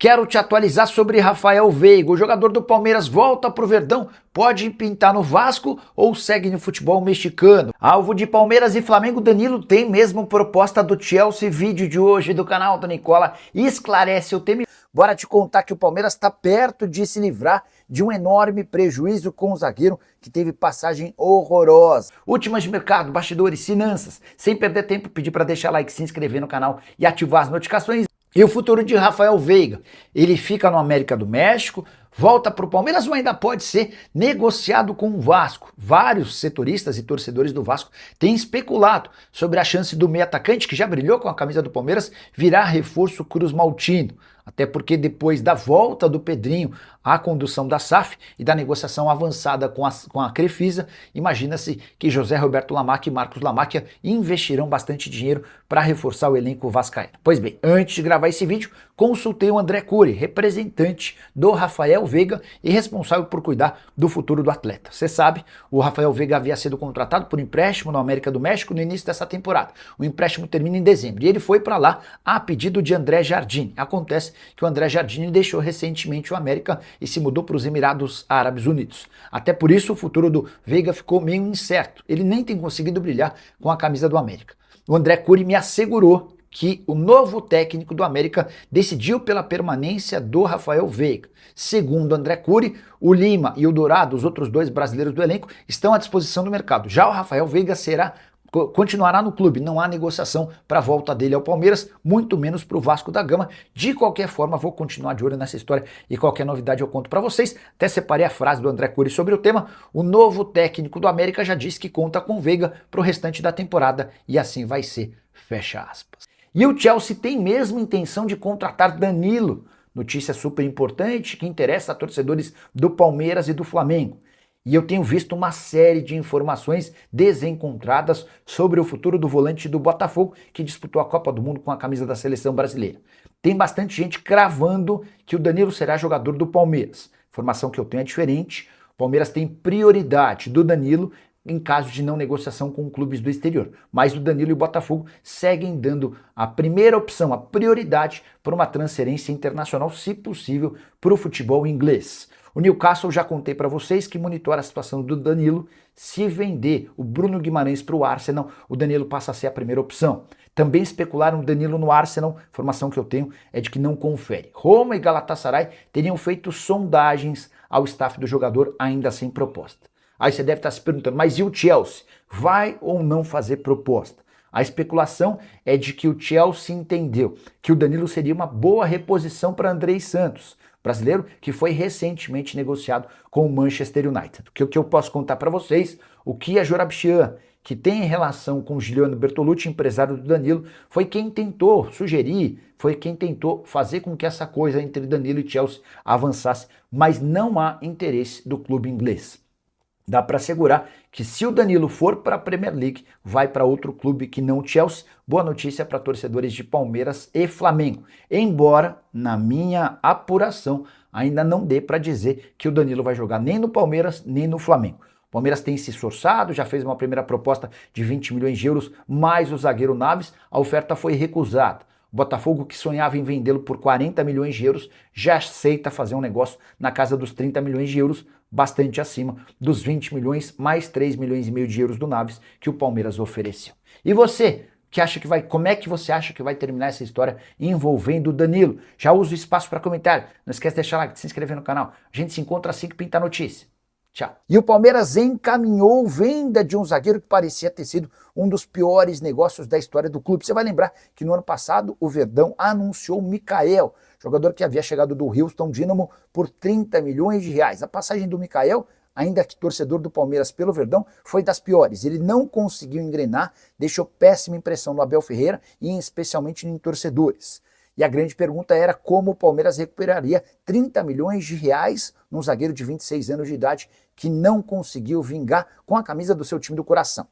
Quero te atualizar sobre Rafael Veiga. O jogador do Palmeiras volta pro Verdão, pode pintar no Vasco ou segue no futebol mexicano. Alvo de Palmeiras e Flamengo, Danilo tem mesmo proposta do Chelsea. Vídeo de hoje do canal do Nicola esclarece o tema. Bora te contar que o Palmeiras está perto de se livrar de um enorme prejuízo com o zagueiro que teve passagem horrorosa. Últimas de mercado, bastidores, finanças. Sem perder tempo, pedir para deixar like, se inscrever no canal e ativar as notificações. E o futuro de Rafael Veiga? Ele fica no América do México, volta para o Palmeiras ou ainda pode ser negociado com o Vasco? Vários setoristas e torcedores do Vasco têm especulado sobre a chance do meio atacante, que já brilhou com a camisa do Palmeiras, virar reforço cruzmaltino. Até porque depois da volta do Pedrinho à condução da SAF e da negociação avançada com a Crefisa, imagina-se que José Roberto Lamáquia e Marcos Lamáquia investirão bastante dinheiro para reforçar o elenco vascaíno. Pois bem, antes de gravar esse vídeo, consultei o André Cury, representante do Rafael Veiga e responsável por cuidar do futuro do atleta. Você sabe, o Rafael Veiga havia sido contratado por empréstimo no América do México no início dessa temporada. O empréstimo termina em dezembro e ele foi para lá a pedido de André Jardine. Acontece que o André Jardine deixou recentemente o América e se mudou para os Emirados Árabes Unidos. Até por isso o futuro do Veiga ficou meio incerto. Ele nem tem conseguido brilhar com a camisa do América. O André Cury me assegurou que o novo técnico do América decidiu pela permanência do Rafael Veiga. Segundo André Cury, o Lima e o Dourado, os outros dois brasileiros do elenco, estão à disposição do mercado. Já o Rafael Veiga continuará no clube, não há negociação para a volta dele ao Palmeiras, muito menos para o Vasco da Gama. De qualquer forma, vou continuar de olho nessa história e qualquer novidade eu conto para vocês. Até separei a frase do André Cury sobre o tema. O novo técnico do América já disse que conta com Veiga para o restante da temporada e assim vai ser, fecha aspas. E o Chelsea tem mesmo intenção de contratar Danilo. Notícia super importante que interessa a torcedores do Palmeiras e do Flamengo. E eu tenho visto uma série de informações desencontradas sobre o futuro do volante do Botafogo, que disputou a Copa do Mundo com a camisa da seleção brasileira. Tem bastante gente cravando que o Danilo será jogador do Palmeiras. Informação que eu tenho é diferente. O Palmeiras tem prioridade do Danilo em caso de não negociação com clubes do exterior. Mas o Danilo e o Botafogo seguem dando a primeira opção, a prioridade para uma transferência internacional, se possível, para o futebol inglês. O Newcastle, já contei para vocês, que monitora a situação do Danilo. Se vender o Bruno Guimarães para o Arsenal, o Danilo passa a ser a primeira opção. Também especularam o Danilo no Arsenal, informação que eu tenho é de que não confere. Roma e Galatasaray teriam feito sondagens ao staff do jogador, ainda sem proposta. Aí você deve estar se perguntando, mas e o Chelsea? Vai ou não fazer proposta? A especulação é de que o Chelsea entendeu que o Danilo seria uma boa reposição para Andrei Santos, brasileiro que foi recentemente negociado com o Manchester United. O que eu posso contar para vocês, o Kia Joorabchian, que tem relação com Giuliano Bertolucci, empresário do Danilo, foi quem tentou sugerir, foi quem tentou fazer com que essa coisa entre Danilo e Chelsea avançasse, mas não há interesse do clube inglês. Dá para assegurar que se o Danilo for para a Premier League, vai para outro clube que não o Chelsea. Boa notícia para torcedores de Palmeiras e Flamengo. Embora, na minha apuração, ainda não dê para dizer que o Danilo vai jogar nem no Palmeiras, nem no Flamengo. O Palmeiras tem se esforçado, já fez uma primeira proposta de 20 milhões de euros, mais o zagueiro Naves, a oferta foi recusada. O Botafogo, que sonhava em vendê-lo por 40 milhões de euros, já aceita fazer um negócio na casa dos 30 milhões de euros, bastante acima dos 20 milhões mais 3 milhões e meio de euros do Naves que o Palmeiras ofereceu. E você, que acha que vai, como é que você acha que vai terminar essa história envolvendo o Danilo? Já usa o espaço para comentário. Não esquece de deixar like, de se inscrever no canal. A gente se encontra assim que pinta a notícia. Tchau. E o Palmeiras encaminhou venda de um zagueiro que parecia ter sido um dos piores negócios da história do clube. Você vai lembrar que no ano passado o Verdão anunciou o Mikael, jogador que havia chegado do Houston Dynamo por 30 milhões de reais. A passagem do Mikael, ainda que torcedor do Palmeiras pelo Verdão, foi das piores. Ele não conseguiu engrenar, deixou péssima impressão no Abel Ferreira e especialmente em torcedores. E a grande pergunta era como o Palmeiras recuperaria 30 milhões de reais num zagueiro de 26 anos de idade que não conseguiu vingar com a camisa do seu time do coração.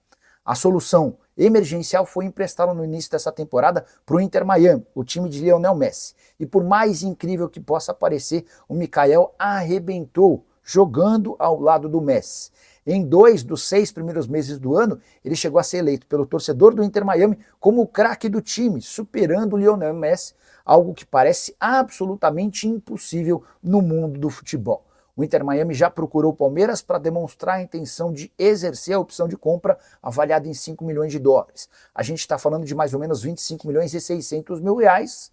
A solução emergencial foi emprestá-lo no início dessa temporada para o Inter Miami, o time de Lionel Messi. E por mais incrível que possa parecer, o Mikael arrebentou jogando ao lado do Messi. Em 2 dos 6 primeiros meses do ano, ele chegou a ser eleito pelo torcedor do Inter Miami como o craque do time, superando o Lionel Messi, algo que parece absolutamente impossível no mundo do futebol. O Inter Miami já procurou o Palmeiras para demonstrar a intenção de exercer a opção de compra avaliada em 5 milhões de dólares. A gente está falando de mais ou menos 25 milhões e 600 mil reais.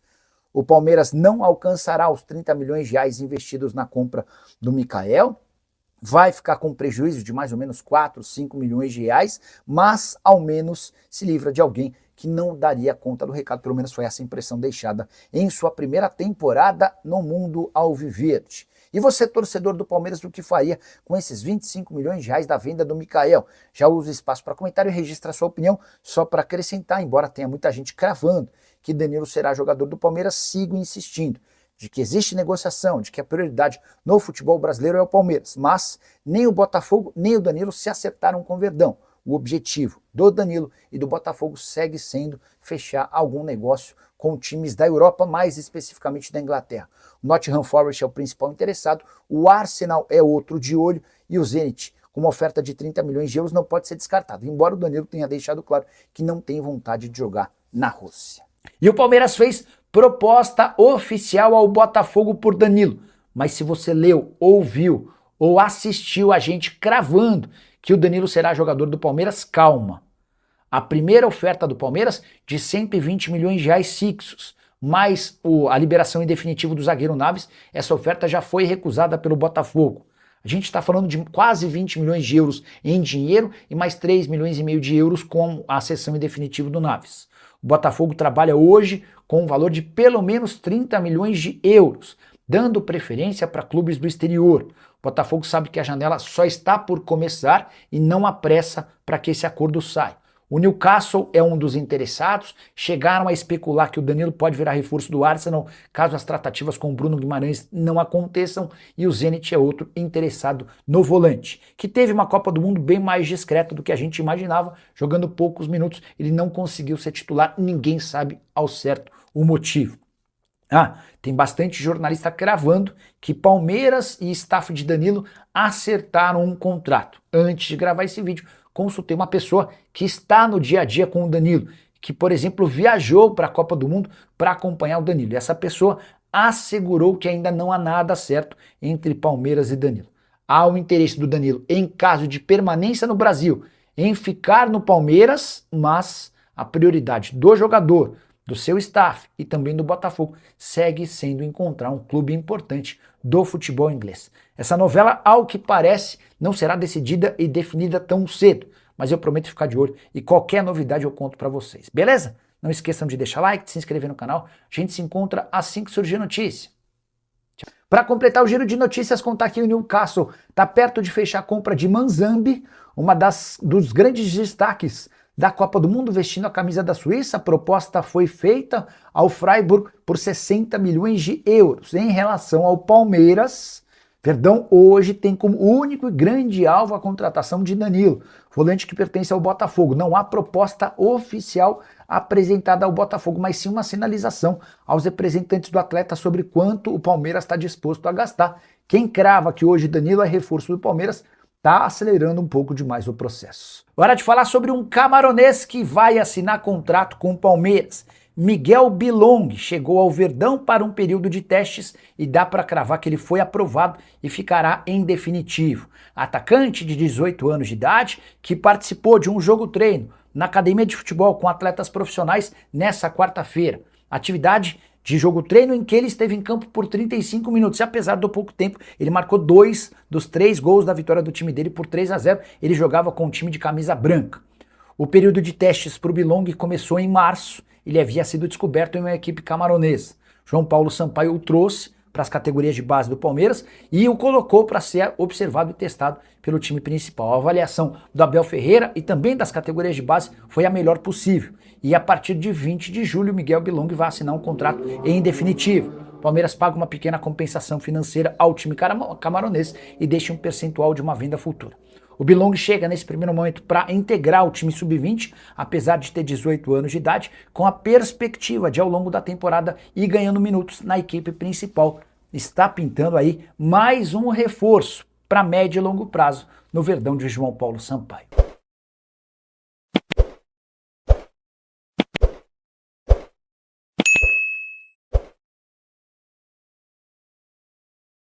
O Palmeiras não alcançará os 30 milhões de reais investidos na compra do Mikael. Vai ficar com prejuízo de mais ou menos 4, 5 milhões de reais, mas ao menos se livra de alguém que não daria conta do recado, pelo menos foi essa impressão deixada em sua primeira temporada no mundo alviverde. E você, torcedor do Palmeiras, o que faria com esses 25 milhões de reais da venda do Mikael? Já usa espaço para comentário e registra sua opinião, só para acrescentar, embora tenha muita gente cravando que Danilo será jogador do Palmeiras, sigo insistindo de que existe negociação, de que a prioridade no futebol brasileiro é o Palmeiras, mas nem o Botafogo nem o Danilo se acertaram com o Verdão. O objetivo do Danilo e do Botafogo segue sendo fechar algum negócio com times da Europa, mais especificamente da Inglaterra. O Nottingham Forest é o principal interessado, o Arsenal é outro de olho e o Zenit, com uma oferta de 30 milhões de euros, não pode ser descartado, embora o Danilo tenha deixado claro que não tem vontade de jogar na Rússia. E o Palmeiras fez proposta oficial ao Botafogo por Danilo. Mas se você leu, ouviu ou assistiu a gente cravando que o Danilo será jogador do Palmeiras, calma. A primeira oferta do Palmeiras de 120 milhões de reais fixos, mais a liberação em definitivo do zagueiro Naves, essa oferta já foi recusada pelo Botafogo. A gente está falando de quase 20 milhões de euros em dinheiro e mais 3 milhões e meio de euros com a cessão em definitivo do Naves. O Botafogo trabalha hoje com um valor de pelo menos 30 milhões de euros, dando preferência para clubes do exterior. O Botafogo sabe que a janela só está por começar e não há pressa para que esse acordo saia. O Newcastle é um dos interessados, chegaram a especular que o Danilo pode virar reforço do Arsenal caso as tratativas com o Bruno Guimarães não aconteçam, e o Zenit é outro interessado no volante, que teve uma Copa do Mundo bem mais discreta do que a gente imaginava, jogando poucos minutos, ele não conseguiu ser titular, ninguém sabe ao certo o motivo. Tem bastante jornalista cravando que Palmeiras e staff de Danilo acertaram um contrato. Antes de gravar esse vídeo, consultei uma pessoa que está no dia a dia com o Danilo, que, por exemplo, viajou para a Copa do Mundo para acompanhar o Danilo. E essa pessoa assegurou que ainda não há nada certo entre Palmeiras e Danilo. Há o interesse do Danilo, em caso de permanência no Brasil, em ficar no Palmeiras, mas a prioridade do jogador, do seu staff e também do Botafogo segue sendo encontrar um clube importante do futebol inglês. Essa novela, ao que parece, não será decidida e definida tão cedo, mas eu prometo ficar de olho e qualquer novidade eu conto para vocês, beleza? Não esqueçam de deixar like, de se inscrever no canal, a gente se encontra assim que surgir notícia. Para completar o giro de notícias, contar que o Newcastle está perto de fechar a compra de Manzambi, dos grandes destaques da Copa do Mundo, vestindo a camisa da Suíça. A proposta foi feita ao Freiburg por 60 milhões de euros. Em relação ao Palmeiras, Verdão hoje tem como único e grande alvo a contratação de Danilo, volante que pertence ao Botafogo. Não há proposta oficial apresentada ao Botafogo, mas sim uma sinalização aos representantes do atleta sobre quanto o Palmeiras está disposto a gastar. Quem crava que hoje Danilo é reforço do Palmeiras está acelerando um pouco demais o processo. Hora de falar sobre um camaronês que vai assinar contrato com o Palmeiras. Miguel Bilong chegou ao Verdão para um período de testes e dá para cravar que ele foi aprovado e ficará em definitivo. Atacante de 18 anos de idade que participou de um jogo-treino na academia de futebol com atletas profissionais nessa quarta-feira. Atividade de jogo-treino em que ele esteve em campo por 35 minutos. E apesar do pouco tempo, ele marcou 2 dos 3 gols da vitória do time dele por 3-0. Ele jogava com um time de camisa branca. O período de testes para o Bilong começou em março. Ele havia sido descoberto em uma equipe camaronesa. João Paulo Sampaio o trouxe para as categorias de base do Palmeiras e o colocou para ser observado e testado pelo time principal. A avaliação do Abel Ferreira e também das categorias de base foi a melhor possível. E a partir de 20 de julho, Miguel Bilong vai assinar um contrato em definitivo. O Palmeiras paga uma pequena compensação financeira ao time camaronês e deixa um percentual de uma venda futura. O Bilong chega nesse primeiro momento para integrar o time sub-20, apesar de ter 18 anos de idade, com a perspectiva de ao longo da temporada ir ganhando minutos na equipe principal. Está pintando aí mais um reforço para médio e longo prazo no Verdão de João Paulo Sampaio.